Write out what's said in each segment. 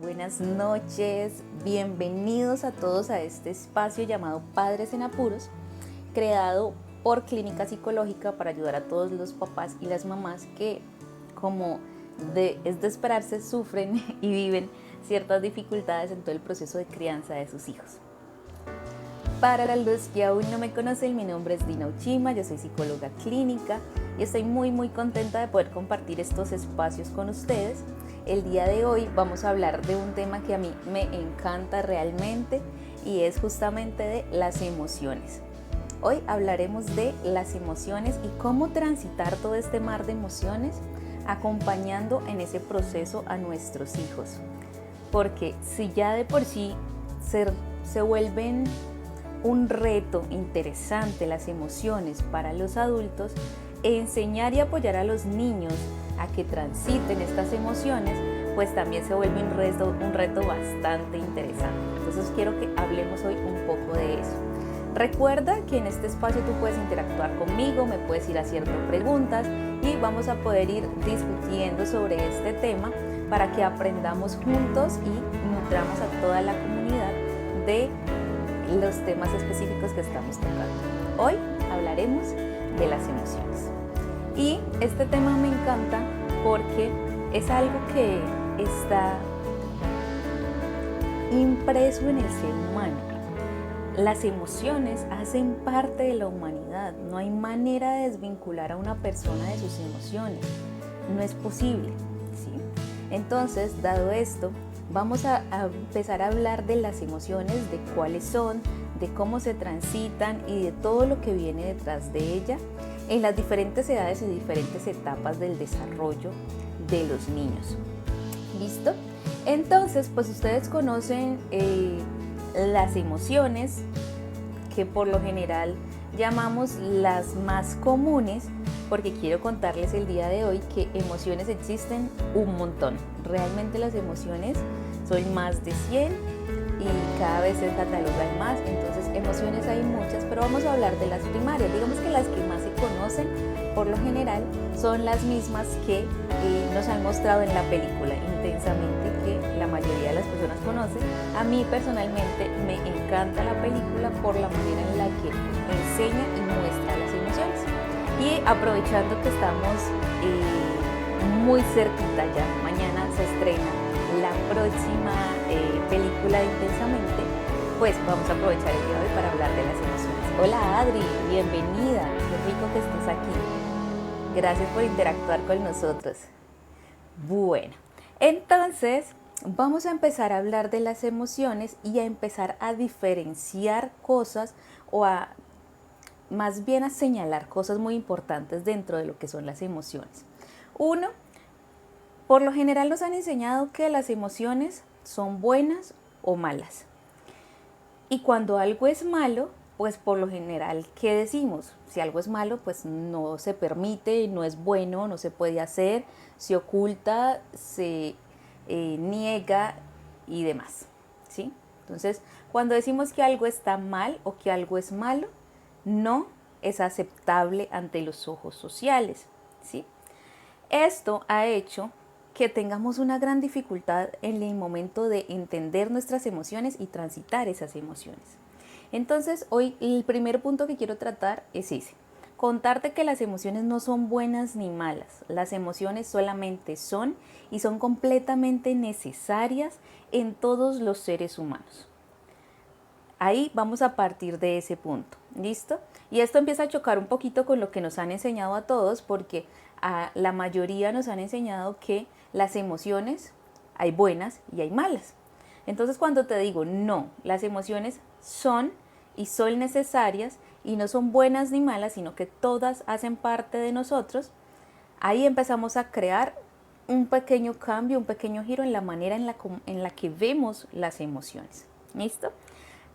buenas noches, bienvenidos a todos a este espacio llamado Padres en Apuros, creado por Clínica Psicológica para ayudar a todos los papás y las mamás que, como es de esperarse, sufren y viven ciertas dificultades en todo el proceso de crianza de sus hijos. Para los que aún no me conocen, mi nombre es Dina Uchima, yo soy psicóloga clínica y estoy muy contenta de poder compartir estos espacios con ustedes. El día de hoy vamos a hablar de un tema que a mí me encanta realmente y es justamente de las emociones. Hoy hablaremos de las emociones y cómo transitar todo este mar de emociones acompañando en ese proceso a nuestros hijos. Porque si ya de por sí se vuelven un reto interesante las emociones para los adultos, enseñar y apoyar a los niños a que transiten estas emociones, pues también se vuelve un reto bastante interesante. Entonces quiero que hablemos hoy un poco de eso. Recuerda que en este espacio tú puedes interactuar conmigo, me puedes ir haciendo preguntas y vamos a poder ir discutiendo sobre este tema para que aprendamos juntos y nutramos a toda la comunidad de los temas específicos que estamos tocando. Hoy hablaremos de las emociones. Y este tema me encanta porque es algo que está impreso en el ser humano. Las emociones hacen parte de la humanidad. No hay manera de desvincular a una persona de sus emociones. No es posible, ¿sí? Entonces, dado esto, vamos a empezar a hablar de las emociones, de cuáles son, de cómo se transitan y de todo lo que viene detrás de ella en las diferentes edades y diferentes etapas del desarrollo de los niños. ¿Listo? Entonces, pues ustedes conocen las emociones que por lo general llamamos las más comunes, porque quiero contarles el día de hoy que emociones existen un montón. Realmente las emociones son más de 100 y cada vez se catalogan más, entonces emociones hay muchas, pero vamos a hablar de las primarias. Digamos que las que más se conocen por lo general son las mismas que nos han mostrado en la película intensamente, que la mayoría de las personas conocen. A mí personalmente me encanta la película por la manera en la que enseña y muestra las emociones. Y aprovechando que estamos muy cerquita ya, mañana se estrena la próxima película de Intensamente, pues vamos a aprovechar el día de hoy para hablar de las emociones. Hola Adri, bienvenida, qué rico que estés aquí. Gracias por interactuar con nosotros. Bueno, entonces vamos a empezar a hablar de las emociones y a empezar a diferenciar cosas o más bien a señalar cosas muy importantes dentro de lo que son las emociones. Uno, por lo general nos han enseñado que las emociones son buenas o malas. Y cuando algo es malo, pues por lo general, ¿qué decimos? Si algo es malo, pues no se permite, no es bueno, no se puede hacer, se oculta, se niega y demás, ¿sí? Entonces, cuando decimos que algo está mal o que algo es malo, no es aceptable ante los ojos sociales, ¿sí? Esto ha hecho que tengamos una gran dificultad en el momento de entender nuestras emociones y transitar esas emociones. Entonces, hoy el primer punto que quiero tratar es ese. Contarte que las emociones no son buenas ni malas. Las emociones solamente son y son completamente necesarias en todos los seres humanos. Ahí vamos a partir de ese punto, ¿listo? Y esto empieza a chocar un poquito con lo que nos han enseñado a todos, porque a la mayoría nos han enseñado que las emociones hay buenas y hay malas. Entonces cuando te digo no, las emociones son y son necesarias y no son buenas ni malas, sino que todas hacen parte de nosotros, ahí empezamos a crear un pequeño cambio, un pequeño giro en la manera en la que vemos las emociones. ¿Listo?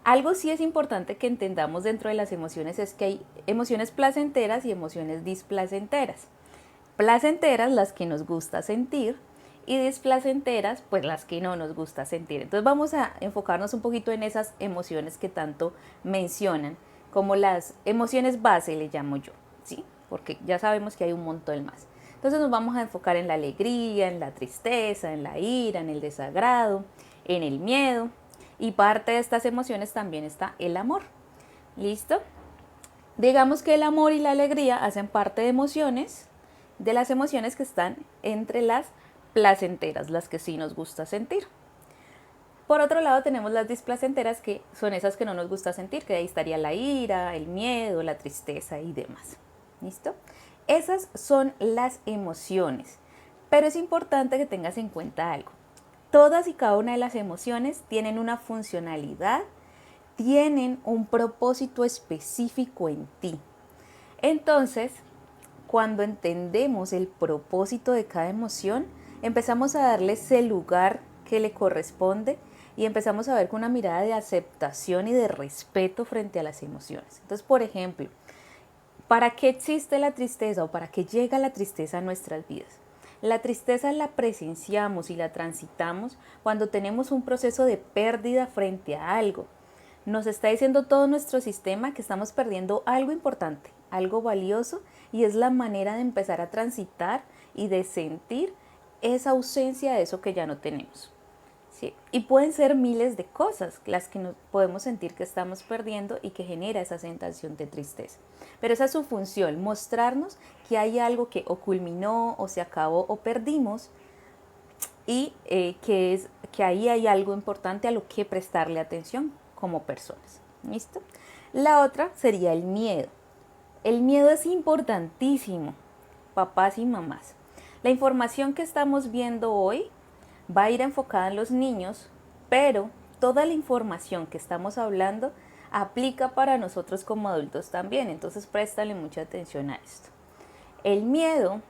Algo sí es importante que entendamos dentro de las emociones es que hay emociones placenteras y emociones displacenteras. Placenteras, las que nos gusta sentir, y displacenteras, pues las que no nos gusta sentir. Entonces vamos a enfocarnos un poquito en esas emociones que tanto mencionan, como las emociones base, le llamo yo, ¿sí? Porque ya sabemos que hay un montón más. Entonces nos vamos a enfocar en la alegría, en la tristeza, en la ira, en el desagrado, en el miedo. Y parte de estas emociones también está el amor. ¿Listo? Digamos que el amor y la alegría hacen parte de las emociones que están entre las placenteras, las que sí nos gusta sentir. Por otro lado tenemos las displacenteras, que son esas que no nos gusta sentir, que ahí estaría la ira, el miedo, la tristeza y demás. ¿Listo? Esas son las emociones. Pero es importante que tengas en cuenta algo. Todas y cada una de las emociones tienen una funcionalidad, tienen un propósito específico en ti. Entonces, cuando entendemos el propósito de cada emoción, empezamos a darle ese lugar que le corresponde y empezamos a ver con una mirada de aceptación y de respeto frente a las emociones. Entonces, por ejemplo, ¿para qué existe la tristeza o para qué llega la tristeza a nuestras vidas? La tristeza la presenciamos y la transitamos cuando tenemos un proceso de pérdida frente a algo. Nos está diciendo todo nuestro sistema que estamos perdiendo algo importante, algo valioso, y es la manera de empezar a transitar y de sentir esa ausencia de eso que ya no tenemos. ¿Sí? Y pueden ser miles de cosas las que nos podemos sentir que estamos perdiendo y que genera esa sensación de tristeza. Pero esa es su función, mostrarnos que hay algo que o culminó o se acabó o perdimos y que ahí hay algo importante a lo que prestarle atención como personas. ¿Listo? La otra sería el miedo. El miedo es importantísimo, papás y mamás. La información que estamos viendo hoy va a ir enfocada en los niños, pero toda la información que estamos hablando aplica para nosotros como adultos también, entonces préstale mucha atención a esto. El miedo,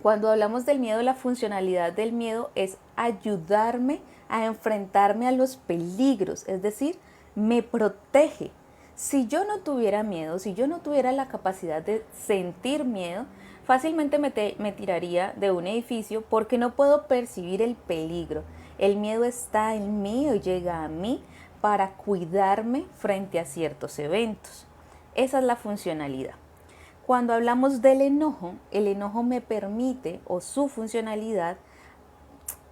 cuando hablamos del miedo, la funcionalidad del miedo es ayudarme a enfrentarme a los peligros, es decir, me protege. Si yo no tuviera miedo, si yo no tuviera la capacidad de sentir miedo, fácilmente me tiraría de un edificio porque no puedo percibir el peligro. El miedo está en mí o llega a mí para cuidarme frente a ciertos eventos. Esa es la funcionalidad. Cuando hablamos del enojo, el enojo me permite, o su funcionalidad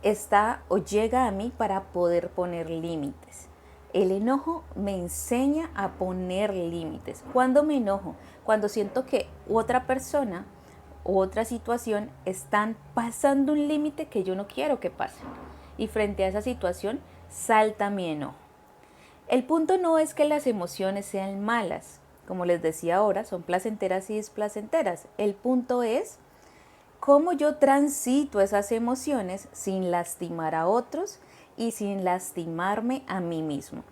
está o llega a mí para poder poner límites. El enojo me enseña a poner límites. ¿Cuándo me enojo? Cuando siento que otra persona o otra situación están pasando un límite que yo no quiero que pasen. Y frente a esa situación salta mi enojo. El punto no es que las emociones sean malas. Como les decía ahora, son placenteras y displacenteras. El punto es cómo yo transito esas emociones sin lastimar a otros y sin lastimarme a mí mismo.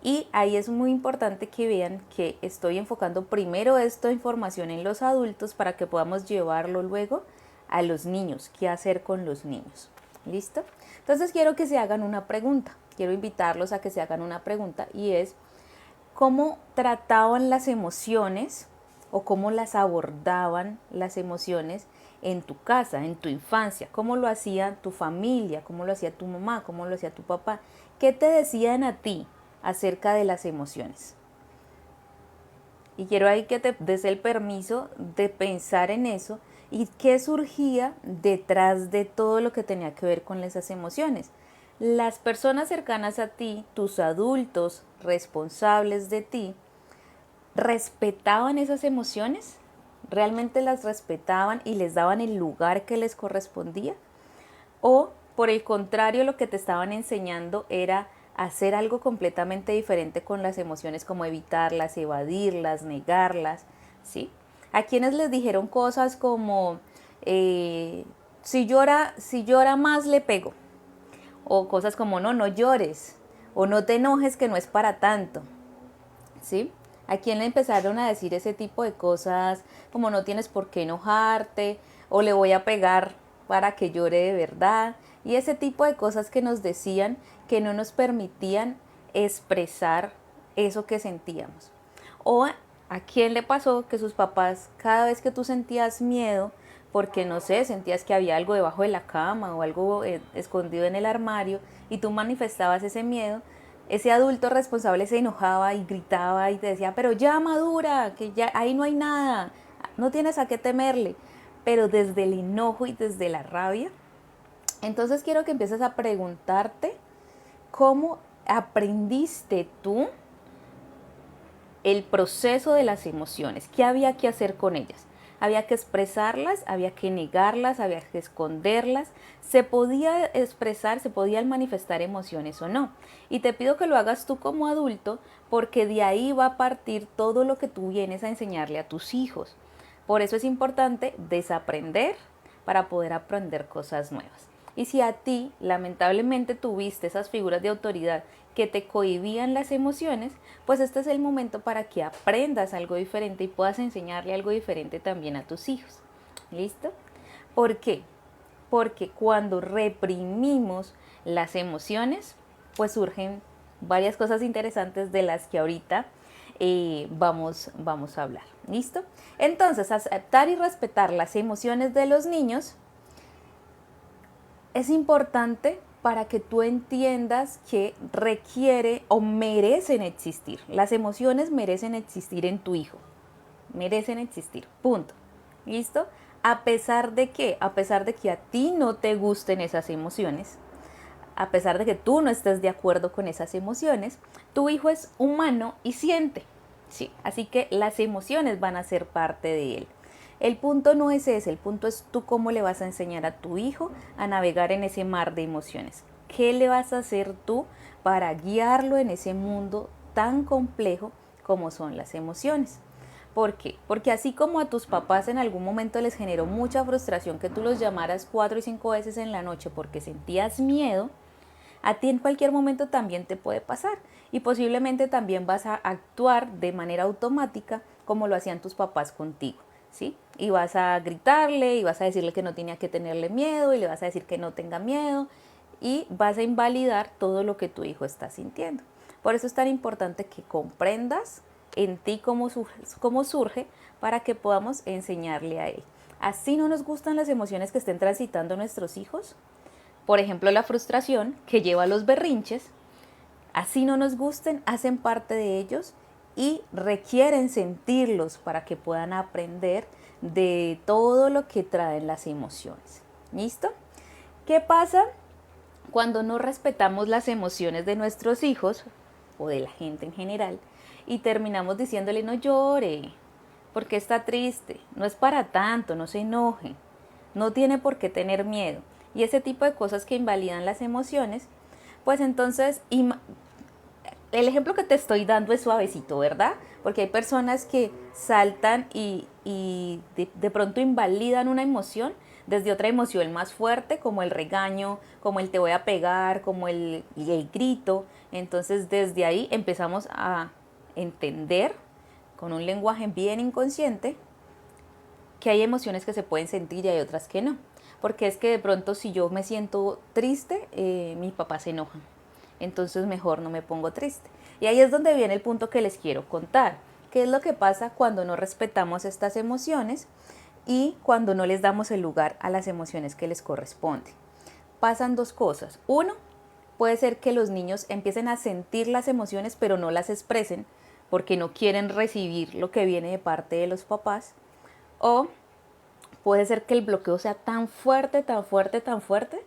Y ahí es muy importante que vean que estoy enfocando primero esta información en los adultos para que podamos llevarlo luego a los niños. ¿Qué hacer con los niños? ¿Listo? Entonces quiero que se hagan una pregunta. Quiero invitarlos a que se hagan una pregunta y es ¿cómo trataban las emociones o cómo las abordaban las emociones en tu casa, en tu infancia? ¿Cómo lo hacía tu familia? ¿Cómo lo hacía tu mamá? ¿Cómo lo hacía tu papá? ¿Qué te decían a ti acerca de las emociones? Y quiero ahí que te des el permiso de pensar en eso y qué surgía detrás de todo lo que tenía que ver con esas emociones. Las personas cercanas a ti, tus adultos responsables de ti, ¿respetaban esas emociones? ¿Realmente las respetaban y les daban el lugar que les correspondía? ¿O por el contrario, lo que te estaban enseñando era hacer algo completamente diferente con las emociones, como evitarlas, evadirlas, negarlas? ¿Sí? A quienes les dijeron cosas como si llora más le pego, o cosas como no llores, o no te enojes que no es para tanto, ¿sí? ¿A quién le empezaron a decir ese tipo de cosas como no tienes por qué enojarte, o le voy a pegar para que llore de verdad? Y ese tipo de cosas que nos decían que no nos permitían expresar eso que sentíamos. O a quién le pasó que sus papás, cada vez que tú sentías miedo, porque no sé, sentías que había algo debajo de la cama o algo escondido en el armario y tú manifestabas ese miedo, ese adulto responsable se enojaba y gritaba y te decía, pero ya madura, que ya ahí no hay nada, no tienes a qué temerle. pero desde el enojo y desde la rabia. Entonces quiero que empieces a preguntarte cómo aprendiste tú el proceso de las emociones, qué había que hacer con ellas. Había que expresarlas, había que negarlas, había que esconderlas. Se podía expresar, se podían manifestar emociones o no. Y te pido que lo hagas tú como adulto, porque de ahí va a partir todo lo que tú vienes a enseñarle a tus hijos. Por eso es importante desaprender para poder aprender cosas nuevas. Y si a ti, lamentablemente, tuviste esas figuras de autoridad que te cohibían las emociones, pues este es el momento para que aprendas algo diferente y puedas enseñarle algo diferente también a tus hijos. ¿Listo? ¿Por qué? Porque cuando reprimimos las emociones, pues surgen varias cosas interesantes de las que ahorita vamos a hablar. ¿Listo? Entonces, aceptar y respetar las emociones de los niños es importante para que tú entiendas que requiere o merecen existir. Las emociones merecen existir en tu hijo. Merecen existir. Punto. ¿Listo? A pesar de que a ti no te gusten esas emociones, a pesar de que tú no estés de acuerdo con esas emociones, tu hijo es humano y siente. Sí, así que las emociones van a ser parte de él. El punto no es ese, el punto es tú cómo le vas a enseñar a tu hijo a navegar en ese mar de emociones. ¿Qué le vas a hacer tú para guiarlo en ese mundo tan complejo como son las emociones? ¿Por qué? Porque así como a tus papás en algún momento les generó mucha frustración que tú los llamaras 4 y 5 veces en la noche porque sentías miedo, a ti en cualquier momento también te puede pasar y posiblemente también vas a actuar de manera automática como lo hacían tus papás contigo. ¿Sí? Y vas a gritarle y vas a decirle que no tenía que tenerle miedo y le vas a decir que no tenga miedo y vas a invalidar todo lo que tu hijo está sintiendo. Por eso es tan importante que comprendas en ti cómo surge para que podamos enseñarle a él. Así no nos gustan las emociones que estén transitando nuestros hijos. Por ejemplo, la frustración que lleva a los berrinches. Así no nos gusten, hacen parte de ellos y requieren sentirlos para que puedan aprender de todo lo que traen las emociones. ¿Listo? ¿Qué pasa cuando no respetamos las emociones de nuestros hijos o de la gente en general y terminamos diciéndole no llore, porque está triste, no es para tanto, no se enoje, no tiene por qué tener miedo y ese tipo de cosas que invalidan las emociones? Pues entonces el ejemplo que te estoy dando es suavecito, ¿verdad? Porque hay personas que saltan y de pronto invalidan una emoción desde otra emoción más fuerte, como el regaño, como el te voy a pegar, como el grito. Entonces desde ahí empezamos a entender con un lenguaje bien inconsciente que hay emociones que se pueden sentir y hay otras que no. Porque es que de pronto si yo me siento triste, mi papá se enoja. Entonces mejor no me pongo triste. Y ahí es donde viene el punto que les quiero contar. ¿Qué es lo que pasa cuando no respetamos estas emociones y cuando no les damos el lugar a las emociones que les corresponde? Pasan dos cosas. Uno, puede ser que los niños empiecen a sentir las emociones pero no las expresen porque no quieren recibir lo que viene de parte de los papás. O puede ser que el bloqueo sea tan fuerte, tan fuerte, tan fuerte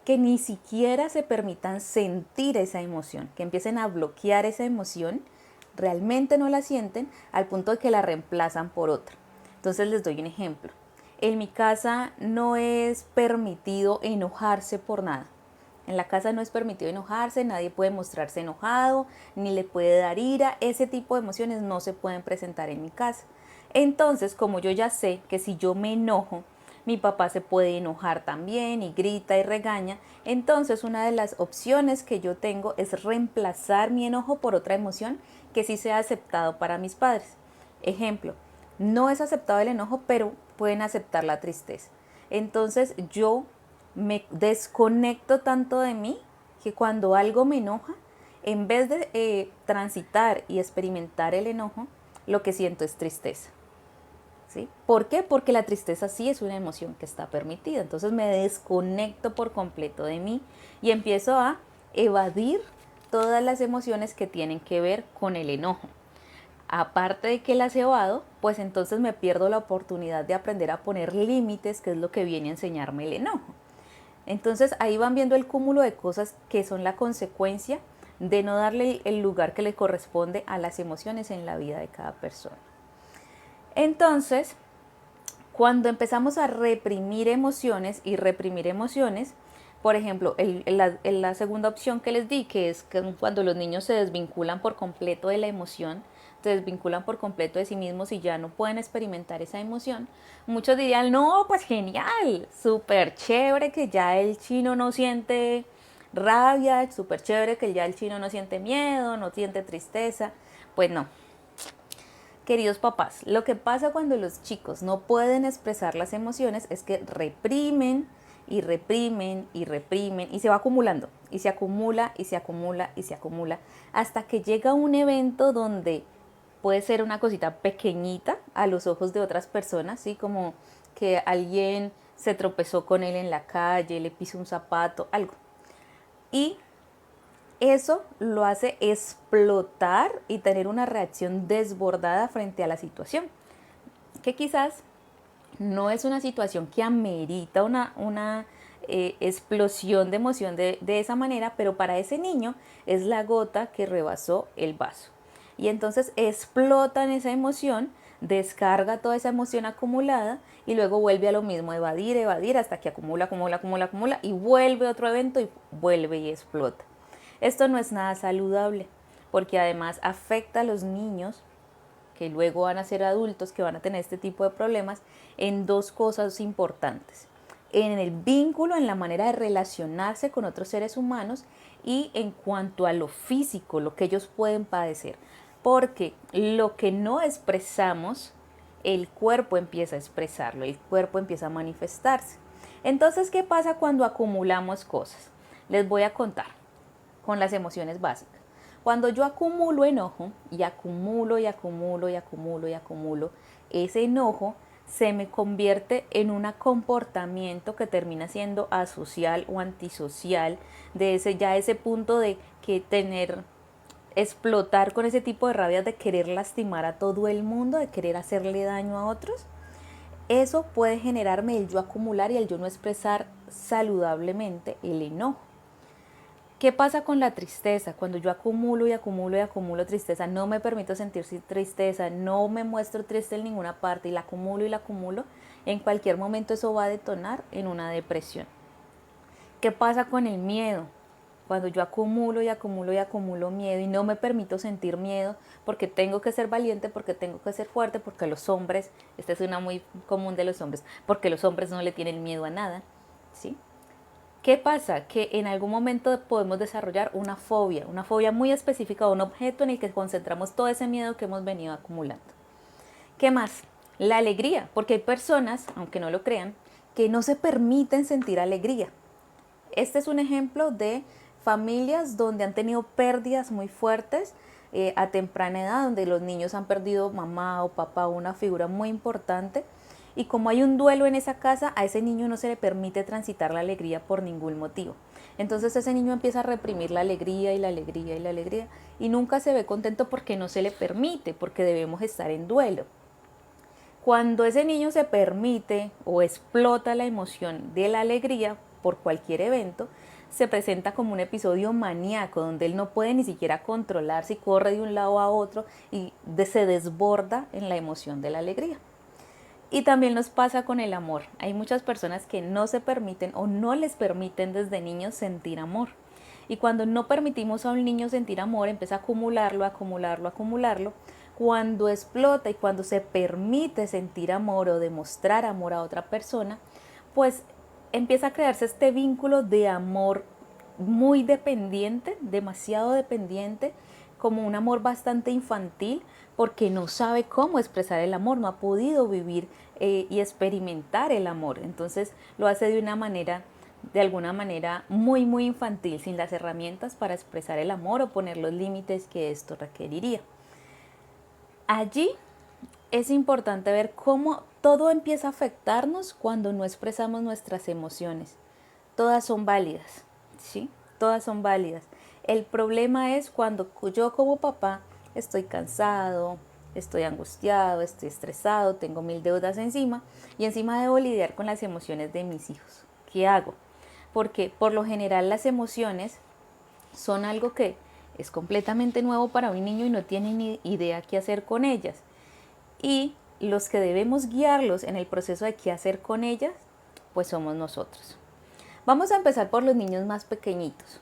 que ni siquiera se permitan sentir esa emoción, que empiecen a bloquear esa emoción, realmente no la sienten al punto de que la reemplazan por otra. Entonces les doy un ejemplo. En mi casa no es permitido enojarse por nada. En la casa no es permitido enojarse, nadie puede mostrarse enojado, ni le puede dar ira. Ese tipo de emociones no se pueden presentar en mi casa. Entonces, como yo ya sé que si yo me enojo, mi papá se puede enojar también y grita y regaña, entonces una de las opciones que yo tengo es reemplazar mi enojo por otra emoción que sí sea aceptado para mis padres. Ejemplo, no es aceptado el enojo, pero pueden aceptar la tristeza. Entonces yo me desconecto tanto de mí que cuando algo me enoja, en vez de transitar y experimentar el enojo, lo que siento es tristeza. ¿Sí? ¿Por qué? Porque la tristeza sí es una emoción que está permitida. Entonces me desconecto por completo de mí y empiezo a evadir todas las emociones que tienen que ver con el enojo. Aparte de que las evado, pues entonces me pierdo la oportunidad de aprender a poner límites, que es lo que viene a enseñarme el enojo. Entonces ahí van viendo el cúmulo de cosas que son la consecuencia de no darle el lugar que le corresponde a las emociones en la vida de cada persona. Entonces, cuando empezamos a reprimir emociones por ejemplo, la segunda opción que les di, que es que cuando los niños se desvinculan por completo de la emoción, se desvinculan por completo de sí mismos y ya no pueden experimentar esa emoción, muchos dirían, no, pues genial, súper chévere que ya el chino no siente rabia, súper chévere que ya el chino no siente miedo, no siente tristeza. Pues no, queridos papás, lo que pasa cuando los chicos no pueden expresar las emociones es que reprimen y reprimen y reprimen y se va acumulando y se acumula y se acumula y se acumula hasta que llega un evento donde puede ser una cosita pequeñita a los ojos de otras personas, ¿sí? Como que alguien se tropezó con él en la calle, le pisó un zapato, algo. Y eso lo hace explotar y tener una reacción desbordada frente a la situación, que quizás no es una situación que amerita una explosión de emoción de esa manera, pero para ese niño es la gota que rebasó el vaso. Y entonces explota en esa emoción, descarga toda esa emoción acumulada y luego vuelve a lo mismo, evadir, evadir, hasta que acumula, acumula, acumula, acumula y vuelve otro evento y vuelve y explota. Esto no es nada saludable porque además afecta a los niños que luego van a ser adultos, que van a tener este tipo de problemas, en dos cosas importantes. En el vínculo, en la manera de relacionarse con otros seres humanos y en cuanto a lo físico, lo que ellos pueden padecer. Porque lo que no expresamos, el cuerpo empieza a expresarlo, el cuerpo empieza a manifestarse. Entonces, ¿qué pasa cuando acumulamos cosas? Les voy a contar con las emociones básicas. Cuando yo acumulo enojo y acumulo y acumulo y acumulo y acumulo, ese enojo se me convierte en un comportamiento que termina siendo asocial o antisocial, de ese punto de que explotar con ese tipo de rabia, de querer lastimar a todo el mundo, de querer hacerle daño a otros. Eso puede generarme el yo acumular y el yo no expresar saludablemente el enojo. ¿Qué pasa con la tristeza? Cuando yo acumulo y acumulo y acumulo tristeza, no me permito sentir tristeza, no me muestro triste en ninguna parte y la acumulo, en cualquier momento eso va a detonar en una depresión. ¿Qué pasa con el miedo? Cuando yo acumulo y acumulo y acumulo miedo y no me permito sentir miedo porque tengo que ser valiente, porque tengo que ser fuerte, porque los hombres, esta es una muy común de los hombres, porque los hombres no le tienen miedo a nada, ¿sí? ¿Qué pasa? Que en algún momento podemos desarrollar una fobia muy específica a un objeto en el que concentramos todo ese miedo que hemos venido acumulando. ¿Qué más? La alegría, porque hay personas, aunque no lo crean, que no se permiten sentir alegría. Este es un ejemplo de familias donde han tenido pérdidas muy fuertes a temprana edad, donde los niños han perdido mamá o papá, una figura muy importante. Y como hay un duelo en esa casa, a ese niño no se le permite transitar la alegría por ningún motivo. Entonces ese niño empieza a reprimir la alegría y la alegría y la alegría y nunca se ve contento porque no se le permite, porque debemos estar en duelo. Cuando ese niño se permite o explota la emoción de la alegría por cualquier evento, se presenta como un episodio maníaco donde él no puede ni siquiera controlarse y corre de un lado a otro y se desborda en la emoción de la alegría. Y también nos pasa con el amor. Hay muchas personas que no se permiten o no les permiten desde niños sentir amor. Y cuando no permitimos a un niño sentir amor, empieza a acumularlo, acumularlo, acumularlo. Cuando explota y cuando se permite sentir amor o demostrar amor a otra persona, pues empieza a crearse este vínculo de amor muy dependiente, demasiado dependiente, como un amor bastante infantil, porque no sabe cómo expresar el amor, no ha podido vivir y experimentar el amor. Entonces lo hace de alguna manera muy, muy infantil, sin las herramientas para expresar el amor o poner los límites que esto requeriría. Allí es importante ver cómo todo empieza a afectarnos cuando no expresamos nuestras emociones. Todas son válidas, ¿sí? Todas son válidas. El problema es cuando yo como papá estoy cansado, estoy angustiado, estoy estresado, tengo 1000 deudas encima y encima debo lidiar con las emociones de mis hijos. ¿Qué hago? Porque por lo general las emociones son algo que es completamente nuevo para un niño y no tiene ni idea qué hacer con ellas. Y los que debemos guiarlos en el proceso de qué hacer con ellas, pues somos nosotros. Vamos a empezar por los niños más pequeñitos.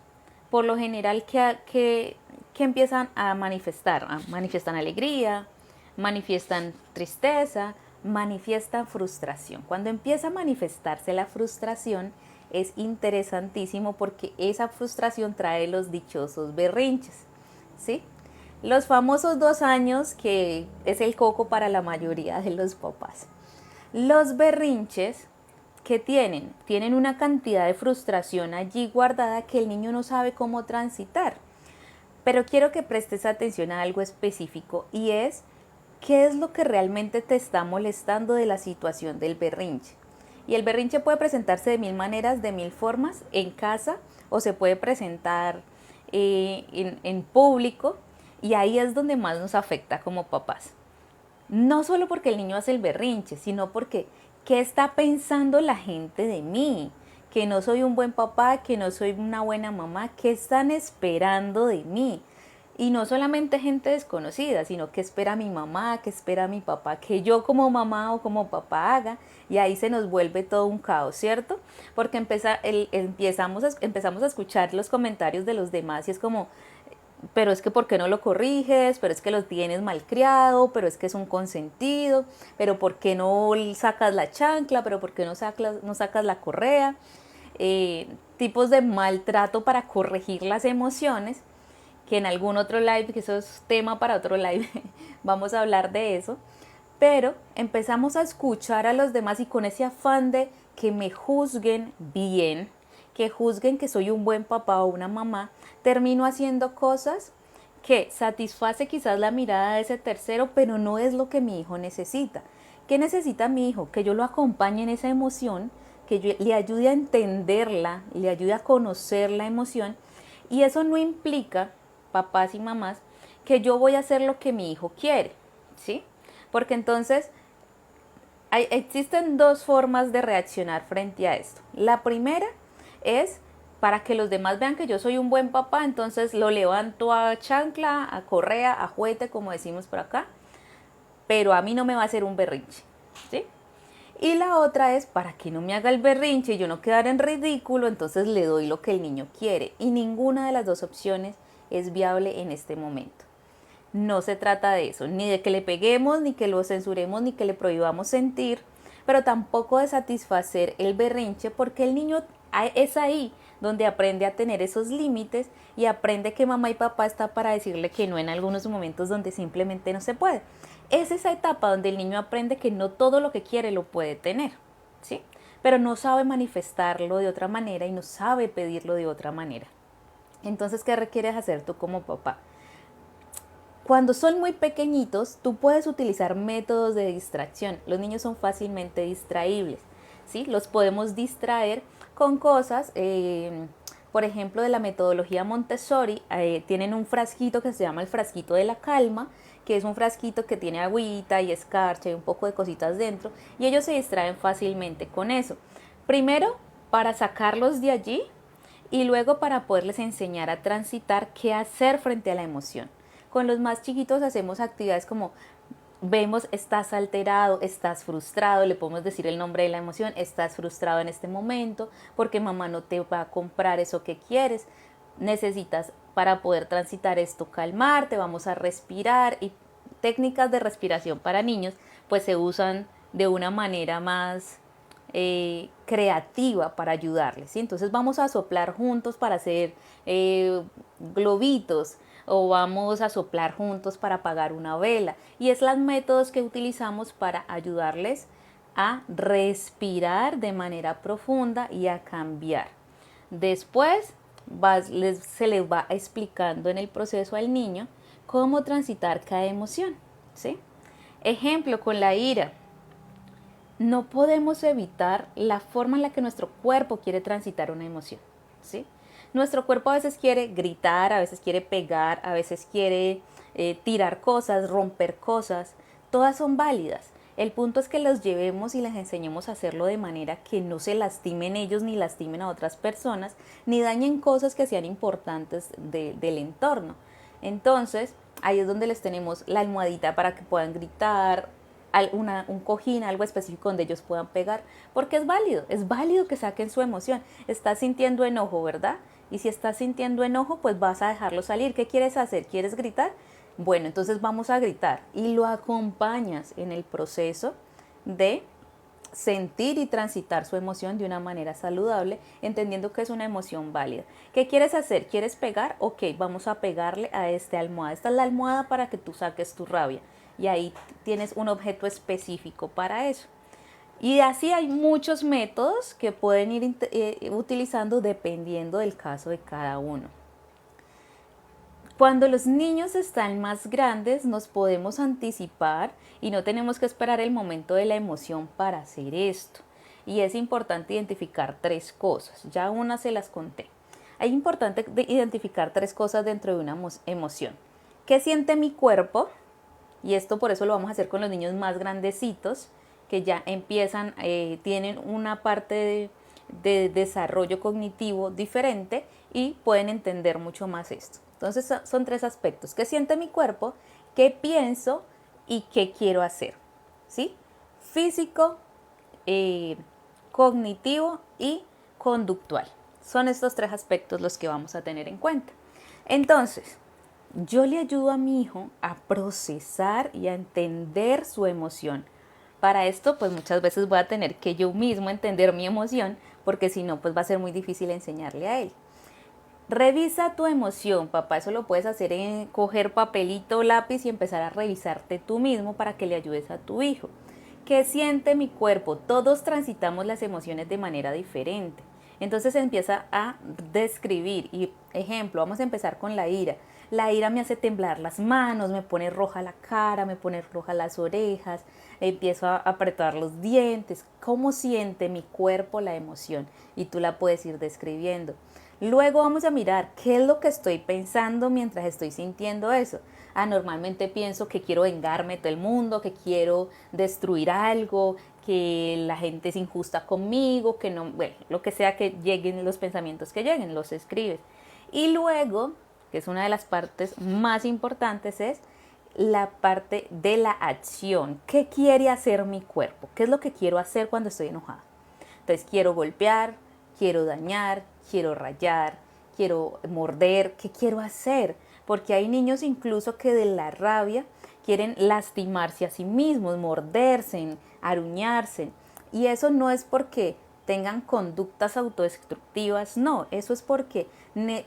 Por lo general, ¿qué empiezan a manifestar? Manifiestan alegría, manifiestan tristeza, manifiestan frustración. Cuando empieza a manifestarse la frustración, es interesantísimo porque esa frustración trae los dichosos berrinches, ¿sí? Los famosos 2 años, que es el coco para la mayoría de los papás. Los berrinches que tienen una cantidad de frustración allí guardada que el niño no sabe cómo transitar. Pero quiero que prestes atención a algo específico y es qué es lo que realmente te está molestando de la situación del berrinche. Y el berrinche puede presentarse de 1000 maneras, de 1000 formas, en casa o se puede presentar en público, y ahí es donde más nos afecta como papás. No solo porque el niño hace el berrinche, sino porque ¿qué está pensando la gente de mí? Que no soy un buen papá, que no soy una buena mamá, ¿qué están esperando de mí? Y no solamente gente desconocida, sino que espera mi mamá, que espera mi papá, que yo como mamá o como papá haga, y ahí se nos vuelve todo un caos, ¿cierto? Porque empezamos a escuchar los comentarios de los demás y es como, pero es que ¿por qué no lo corriges? Pero es que lo tienes malcriado, pero es que es un consentido, pero ¿por qué no sacas la chancla? Pero ¿por qué no sacas la correa? Tipos de maltrato para corregir las emociones, que en algún otro live, que eso es tema para otro live, vamos a hablar de eso, pero empezamos a escuchar a los demás y con ese afán de que me juzguen bien, que juzguen que soy un buen papá o una mamá, termino haciendo cosas que satisface quizás la mirada de ese tercero, pero no es lo que mi hijo necesita. ¿Qué necesita mi hijo? Que yo lo acompañe en esa emoción, que yo le ayude a entenderla, le ayude a conocer la emoción, y eso no implica, papás y mamás, que yo voy a hacer lo que mi hijo quiere, ¿sí? Porque entonces existen 2 formas de reaccionar frente a esto. La primera es para que los demás vean que yo soy un buen papá, entonces lo levanto a chancla, a correa, a juguete, como decimos por acá, pero a mí no me va a hacer un berrinche, ¿sí? Y la otra es para que no me haga el berrinche y yo no quedar en ridículo, entonces le doy lo que el niño quiere. Y ninguna de las 2 opciones es viable en este momento. No se trata de eso, ni de que le peguemos, ni que lo censuremos, ni que le prohibamos sentir, pero tampoco de satisfacer el berrinche, porque el niño es ahí donde aprende a tener esos límites y aprende que mamá y papá está para decirle que no en algunos momentos donde simplemente no se puede. Es esa etapa donde el niño aprende que no todo lo que quiere lo puede tener, ¿sí? Pero no sabe manifestarlo de otra manera y no sabe pedirlo de otra manera. Entonces, ¿qué requieres hacer tú como papá? Cuando son muy pequeñitos, tú puedes utilizar métodos de distracción. Los niños son fácilmente distraíbles, ¿sí? Los podemos distraer con cosas, por ejemplo, de la metodología Montessori, tienen un frasquito que se llama el frasquito de la calma, que es un frasquito que tiene agüita y escarcha y un poco de cositas dentro, y ellos se distraen fácilmente con eso. Primero, para sacarlos de allí, y luego para poderles enseñar a transitar qué hacer frente a la emoción. Con los más chiquitos hacemos actividades como vemos, estás alterado, estás frustrado, le podemos decir el nombre de la emoción, estás frustrado en este momento porque mamá no te va a comprar eso que quieres, necesitas para poder transitar esto calmarte, vamos a respirar, y técnicas de respiración para niños pues se usan de una manera más creativa para ayudarles, ¿sí? Entonces vamos a soplar juntos para hacer globitos, o vamos a soplar juntos para apagar una vela, y es los métodos que utilizamos para ayudarles a respirar de manera profunda y a cambiar. Después se les va explicando en el proceso al niño cómo transitar cada emoción, ¿sí? Ejemplo, con la ira. No podemos evitar la forma en la que nuestro cuerpo quiere transitar una emoción, ¿sí? Nuestro cuerpo a veces quiere gritar, a veces quiere pegar, a veces quiere tirar cosas, romper cosas. Todas son válidas. El punto es que los llevemos y les enseñemos a hacerlo de manera que no se lastimen ellos ni lastimen a otras personas, ni dañen cosas que sean importantes del entorno. Entonces, ahí es donde les tenemos la almohadita para que puedan gritar, un cojín, algo específico donde ellos puedan pegar, porque es válido que saquen su emoción. Estás sintiendo enojo, ¿verdad? Y si estás sintiendo enojo, pues vas a dejarlo salir. ¿Qué quieres hacer? ¿Quieres gritar? Bueno, entonces vamos a gritar y lo acompañas en el proceso de sentir y transitar su emoción de una manera saludable, entendiendo que es una emoción válida. ¿Qué quieres hacer? ¿Quieres pegar? Ok, vamos a pegarle a esta almohada. Esta es la almohada para que tú saques tu rabia y ahí tienes un objeto específico para eso. Y así hay muchos métodos que pueden ir utilizando dependiendo del caso de cada uno. Cuando los niños están más grandes nos podemos anticipar y no tenemos que esperar el momento de la emoción para hacer esto. Y es importante identificar 3 cosas, ya una se las conté. Es importante identificar 3 cosas dentro de una emoción. ¿Qué siente mi cuerpo? Y esto por eso lo vamos a hacer con los niños más grandecitos, que ya empiezan, tienen una parte de desarrollo cognitivo diferente y pueden entender mucho más esto. Entonces son 3 aspectos. ¿Qué siente mi cuerpo? ¿Qué pienso? ¿Y qué quiero hacer? ¿Sí? Físico, cognitivo y conductual. Son estos 3 aspectos los que vamos a tener en cuenta. Entonces, yo le ayudo a mi hijo a procesar y a entender su emoción. Para esto, pues muchas veces voy a tener que yo mismo entender mi emoción, porque si no, pues va a ser muy difícil enseñarle a él. Revisa tu emoción, papá. Eso lo puedes hacer en coger papelito, lápiz y empezar a revisarte tú mismo para que le ayudes a tu hijo. ¿Qué siente mi cuerpo? Todos transitamos las emociones de manera diferente. Entonces empieza a describir. Y ejemplo, vamos a empezar con la ira. La ira me hace temblar las manos, me pone roja la cara, me pone roja las orejas, empiezo a apretar los dientes. ¿Cómo siente mi cuerpo la emoción? Y tú la puedes ir describiendo. Luego vamos a mirar qué es lo que estoy pensando mientras estoy sintiendo eso. Normalmente pienso que quiero vengarme de todo el mundo, que quiero destruir algo, que la gente es injusta conmigo, que no, bueno, lo que sea que lleguen los pensamientos que lleguen, los escribes. Y luego, que es una de las partes más importantes, es la parte de la acción. ¿Qué quiere hacer mi cuerpo? ¿Qué es lo que quiero hacer cuando estoy enojada? Entonces quiero golpear, quiero dañar, quiero rayar, quiero morder. ¿Qué quiero hacer? Porque hay niños incluso que de la rabia quieren lastimarse a sí mismos, morderse, aruñarse. Y eso no es porque tengan conductas autodestructivas, no, eso es porque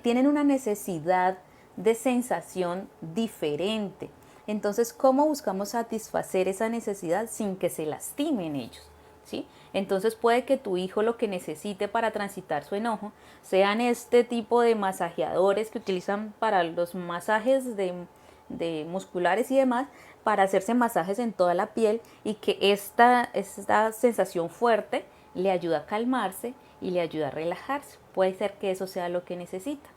tienen una necesidad de sensación diferente. Entonces, ¿cómo buscamos satisfacer esa necesidad sin que se lastimen ellos? ¿Sí? Entonces puede que tu hijo lo que necesite para transitar su enojo sean este tipo de masajeadores que utilizan para los masajes de musculares y demás, para hacerse masajes en toda la piel, y que esta sensación fuerte le ayuda a calmarse y le ayuda a relajarse. Puede ser que eso sea lo que necesita.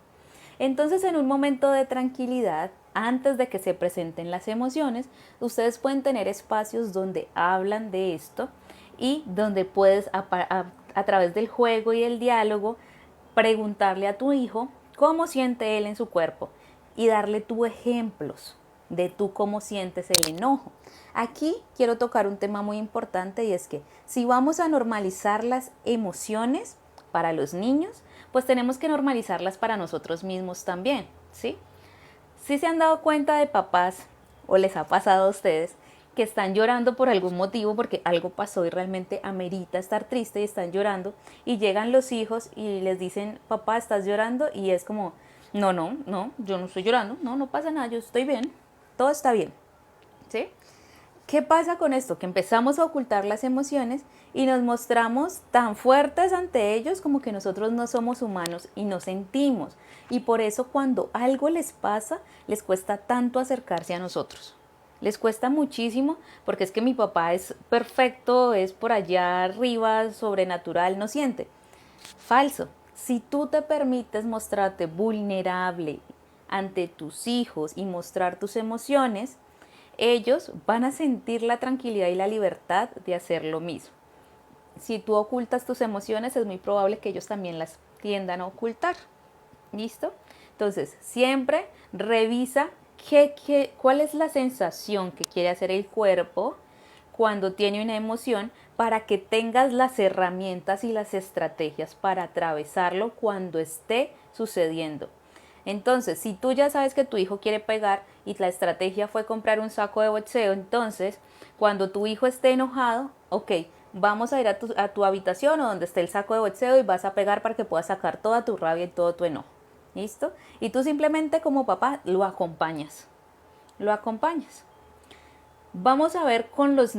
Entonces, en un momento de tranquilidad, antes de que se presenten las emociones, ustedes pueden tener espacios donde hablan de esto y donde puedes, a través del juego y el diálogo, preguntarle a tu hijo cómo siente él en su cuerpo y darle tú ejemplos de tú cómo sientes el enojo. Aquí quiero tocar un tema muy importante, y es que si vamos a normalizar las emociones para los niños, pues tenemos que normalizarlas para nosotros mismos también, ¿sí? Si se han dado cuenta de papás, o les ha pasado a ustedes, que están llorando por algún motivo, porque algo pasó y realmente amerita estar triste y están llorando, y llegan los hijos y les dicen, papá, ¿estás llorando? Y es como, no, yo no estoy llorando, no pasa nada, yo estoy bien, todo está bien, ¿sí? ¿Qué pasa con esto? Que empezamos a ocultar las emociones y nos mostramos tan fuertes ante ellos como que nosotros no somos humanos y no sentimos. Y por eso cuando algo les pasa, les cuesta tanto acercarse a nosotros. Les cuesta muchísimo, porque es que mi papá es perfecto, es por allá arriba, sobrenatural, no siente. Falso. Si tú te permites mostrarte vulnerable ante tus hijos y mostrar tus emociones, ellos van a sentir la tranquilidad y la libertad de hacer lo mismo. Si tú ocultas tus emociones, es muy probable que ellos también las tiendan a ocultar. ¿Listo? Entonces, siempre revisa cuál es la sensación que quiere hacer el cuerpo cuando tiene una emoción, para que tengas las herramientas y las estrategias para atravesarlo cuando esté sucediendo. Entonces, si tú ya sabes que tu hijo quiere pegar y la estrategia fue comprar un saco de boxeo, entonces, cuando tu hijo esté enojado, ok, vamos a ir a tu habitación o donde esté el saco de boxeo y vas a pegar para que puedas sacar toda tu rabia y todo tu enojo. ¿Listo? Y tú simplemente como papá lo acompañas. Lo acompañas. Vamos a ver con los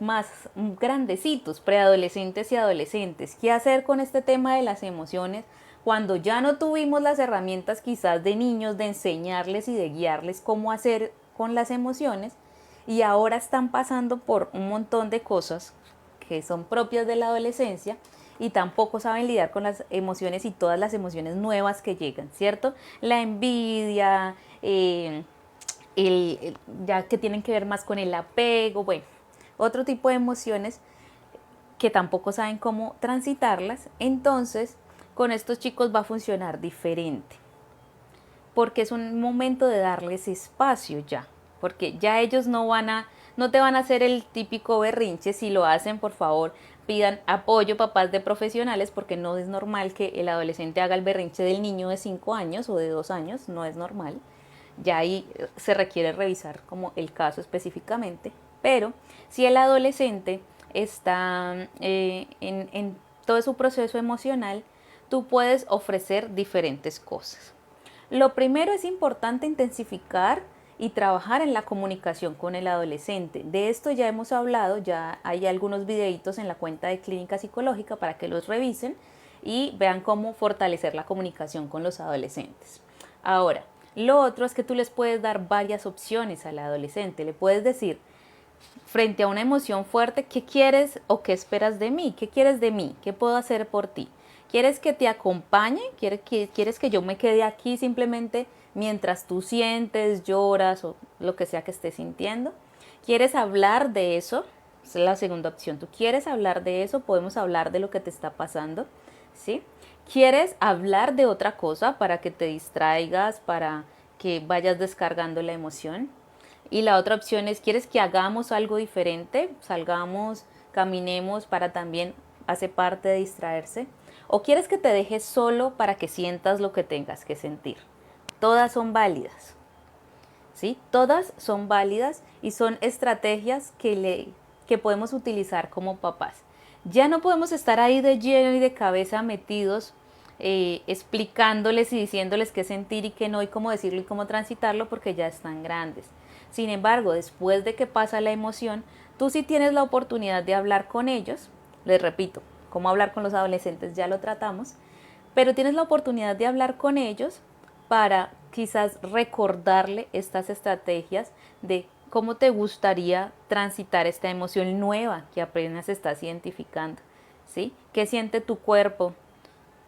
más grandecitos, preadolescentes y adolescentes, qué hacer con este tema de las emociones cuando ya no tuvimos las herramientas quizás de niños de enseñarles y de guiarles cómo hacer con las emociones, y ahora están pasando por un montón de cosas que son propias de la adolescencia y tampoco saben lidiar con las emociones y todas las emociones nuevas que llegan, ¿cierto? La envidia, ya que tienen que ver más con el apego, bueno, otro tipo de emociones que tampoco saben cómo transitarlas. Entonces, con estos chicos va a funcionar diferente, porque es un momento de darles espacio ya, porque ya ellos no te van a hacer el típico berrinche. Si lo hacen, por favor, pidan apoyo, papás de profesionales, porque no es normal que el adolescente haga el berrinche del niño de 5 años o de 2 años, no es normal. Ya ahí se requiere revisar como el caso específicamente, pero si el adolescente está en todo su proceso emocional, tú puedes ofrecer diferentes cosas. Lo primero, es importante intensificar y trabajar en la comunicación con el adolescente. De esto ya hemos hablado, ya hay algunos videitos en la cuenta de Clínica Psicológica para que los revisen y vean cómo fortalecer la comunicación con los adolescentes. Ahora, lo otro es que tú les puedes dar varias opciones al adolescente. Le puedes decir, frente a una emoción fuerte, ¿qué quieres o qué esperas de mí? ¿Qué quieres de mí? ¿Qué puedo hacer por ti? ¿Quieres que te acompañe? ¿Quieres que yo me quede aquí simplemente mientras tú sientes, lloras o lo que sea que estés sintiendo? ¿Quieres hablar de eso? Esa es la segunda opción. ¿Tú quieres hablar de eso? Podemos hablar de lo que te está pasando, ¿sí? ¿Quieres hablar de otra cosa para que te distraigas, para que vayas descargando la emoción? Y la otra opción es, ¿quieres que hagamos algo diferente? Salgamos, caminemos, para también hace parte de distraerse. ¿O quieres que te dejes solo para que sientas lo que tengas que sentir? Todas son válidas, ¿sí? Todas son válidas y son estrategias que podemos utilizar como papás. Ya no podemos estar ahí de lleno y de cabeza metidos explicándoles y diciéndoles qué sentir y qué no, y cómo decirlo y cómo transitarlo, porque ya están grandes. Sin embargo, después de que pasa la emoción, tú sí tienes la oportunidad de hablar con ellos. Les repito, cómo hablar con los adolescentes ya lo tratamos, pero tienes la oportunidad de hablar con ellos para quizás recordarle estas estrategias de cómo te gustaría transitar esta emoción nueva que apenas estás identificando, ¿sí? ¿Qué siente tu cuerpo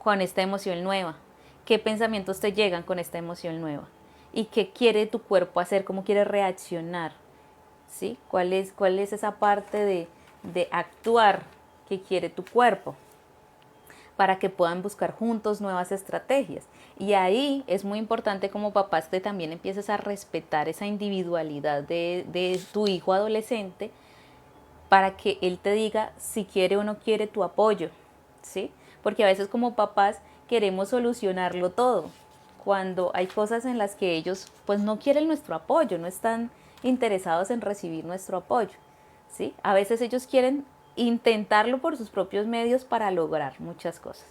con esta emoción nueva? ¿Qué pensamientos te llegan con esta emoción nueva? ¿Y qué quiere tu cuerpo hacer? ¿Cómo quiere reaccionar? ¿Sí? ¿Cuál es esa parte de actuar que quiere tu cuerpo? Para que puedan buscar juntos nuevas estrategias. Y ahí es muy importante como papás que también empieces a respetar esa individualidad de tu hijo adolescente, para que él te diga si quiere o no quiere tu apoyo, ¿sí? Porque a veces como papás queremos solucionarlo todo, cuando hay cosas en las que ellos pues no quieren nuestro apoyo, no están interesados en recibir nuestro apoyo, ¿sí? A veces ellos quieren intentarlo por sus propios medios para lograr muchas cosas.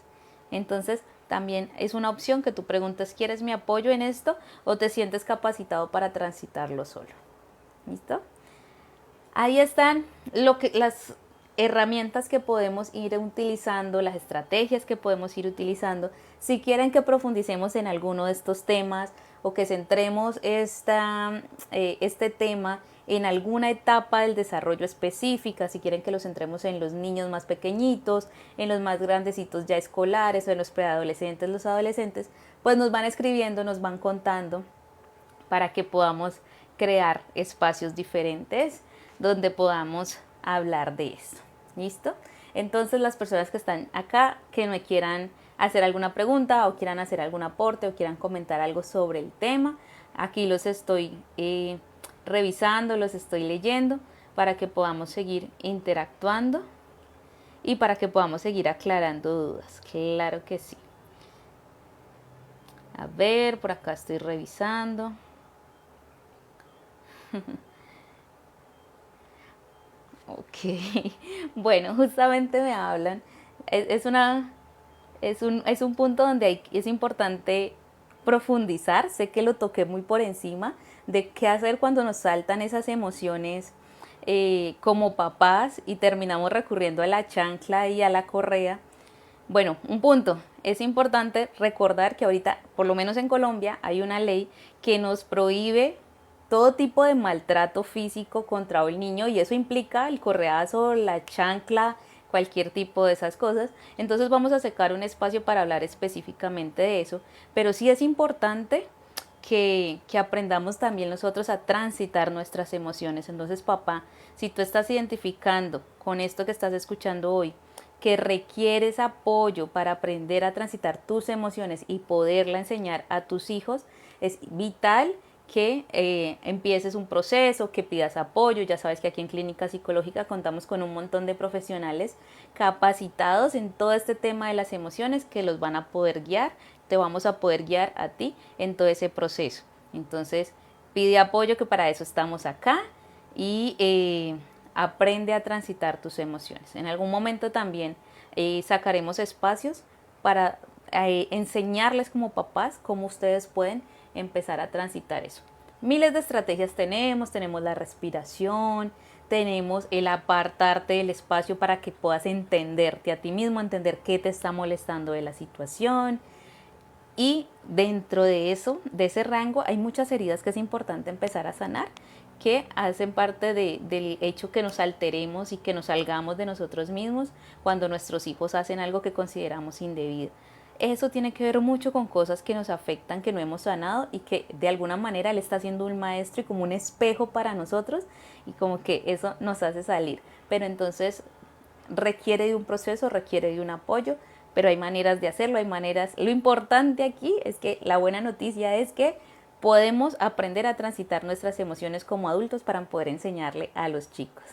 Entonces, también es una opción que tú preguntes, ¿quieres mi apoyo en esto o te sientes capacitado para transitarlo solo? ¿Listo? Ahí están herramientas que podemos ir utilizando, las estrategias que podemos ir utilizando. Si quieren que profundicemos en alguno de estos temas o que centremos este tema en alguna etapa del desarrollo específica, si quieren que lo centremos en los niños más pequeñitos, en los más grandecitos ya escolares o en los preadolescentes, los adolescentes, pues nos van escribiendo, nos van contando para que podamos crear espacios diferentes donde podamos hablar de esto. ¿Listo? Entonces las personas que están acá, que me quieran hacer alguna pregunta o quieran hacer algún aporte o quieran comentar algo sobre el tema, aquí los estoy revisando, los estoy leyendo para que podamos seguir interactuando y para que podamos seguir aclarando dudas. Claro que sí. A ver, por acá estoy revisando. Ok, bueno, justamente me hablan, es un punto donde es importante profundizar. Sé que lo toqué muy por encima de qué hacer cuando nos saltan esas emociones como papás y terminamos recurriendo a la chancla y a la correa. Bueno, un punto, es importante recordar que ahorita, por lo menos en Colombia, hay una ley que nos prohíbe todo tipo de maltrato físico contra el niño, y eso implica el correazo, la chancla, cualquier tipo de esas cosas. Entonces vamos a sacar un espacio para hablar específicamente de eso, pero sí es importante que aprendamos también nosotros a transitar nuestras emociones. Entonces, papá, si tú estás identificando con esto que estás escuchando hoy, que requieres apoyo para aprender a transitar tus emociones y poderla enseñar a tus hijos, es vital que empieces un proceso, que pidas apoyo. Ya sabes que aquí en Clínica Psicológica contamos con un montón de profesionales capacitados en todo este tema de las emociones que los van a poder guiar, te vamos a poder guiar a ti en todo ese proceso. Entonces, pide apoyo, que para eso estamos acá, y aprende a transitar tus emociones. En algún momento también sacaremos espacios para enseñarles como papás cómo ustedes pueden empezar a transitar eso. Miles de estrategias tenemos la respiración, tenemos el apartarte del espacio para que puedas entenderte a ti mismo, entender qué te está molestando de la situación. Y dentro de eso, de ese rango, hay muchas heridas que es importante empezar a sanar, que hacen parte del hecho que nos alteremos y que nos salgamos de nosotros mismos cuando nuestros hijos hacen algo que consideramos indebido. Eso tiene que ver mucho con cosas que nos afectan, que no hemos sanado, y que de alguna manera él está siendo un maestro y como un espejo para nosotros, y como que eso nos hace salir. Pero entonces requiere de un proceso, requiere de un apoyo, pero hay maneras de hacerlo, hay maneras. Lo importante aquí es que la buena noticia es que podemos aprender a transitar nuestras emociones como adultos para poder enseñarle a los chicos.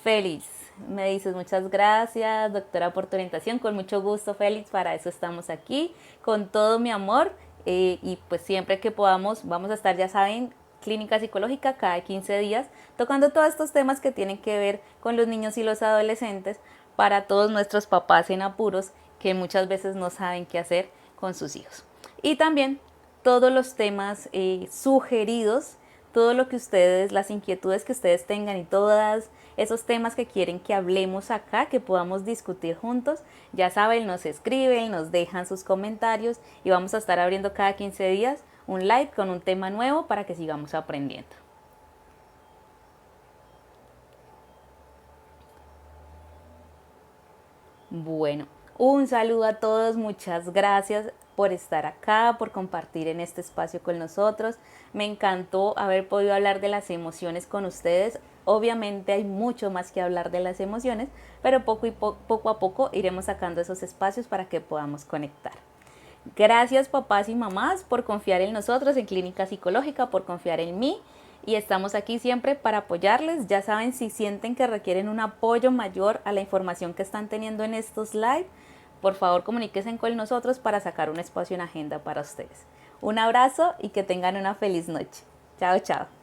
Félix, me dices muchas gracias, doctora, por tu orientación. Con mucho gusto, Félix, para eso estamos aquí, con todo mi amor. Y pues siempre que podamos, vamos a estar, ya saben, Clínica Psicológica cada 15 días, tocando todos estos temas que tienen que ver con los niños y los adolescentes, para todos nuestros papás en apuros que muchas veces no saben qué hacer con sus hijos. Y también todos los temas sugeridos, todo lo que ustedes, las inquietudes que ustedes tengan y todos esos temas que quieren que hablemos acá, que podamos discutir juntos, ya saben, nos escriben, nos dejan sus comentarios, y vamos a estar abriendo cada 15 días un live con un tema nuevo para que sigamos aprendiendo. Bueno, un saludo a todos, muchas gracias por estar acá, por compartir en este espacio con nosotros. Me encantó haber podido hablar de las emociones con ustedes. Obviamente hay mucho más que hablar de las emociones, pero poco a poco iremos sacando esos espacios para que podamos conectar. Gracias, papás y mamás, por confiar en nosotros, en Clínica Psicológica, por confiar en mí. Y estamos aquí siempre para apoyarles. Ya saben, si sienten que requieren un apoyo mayor a la información que están teniendo en estos live, por favor comuníquense con nosotros para sacar un espacio en agenda para ustedes. Un abrazo y que tengan una feliz noche. Chao, chao.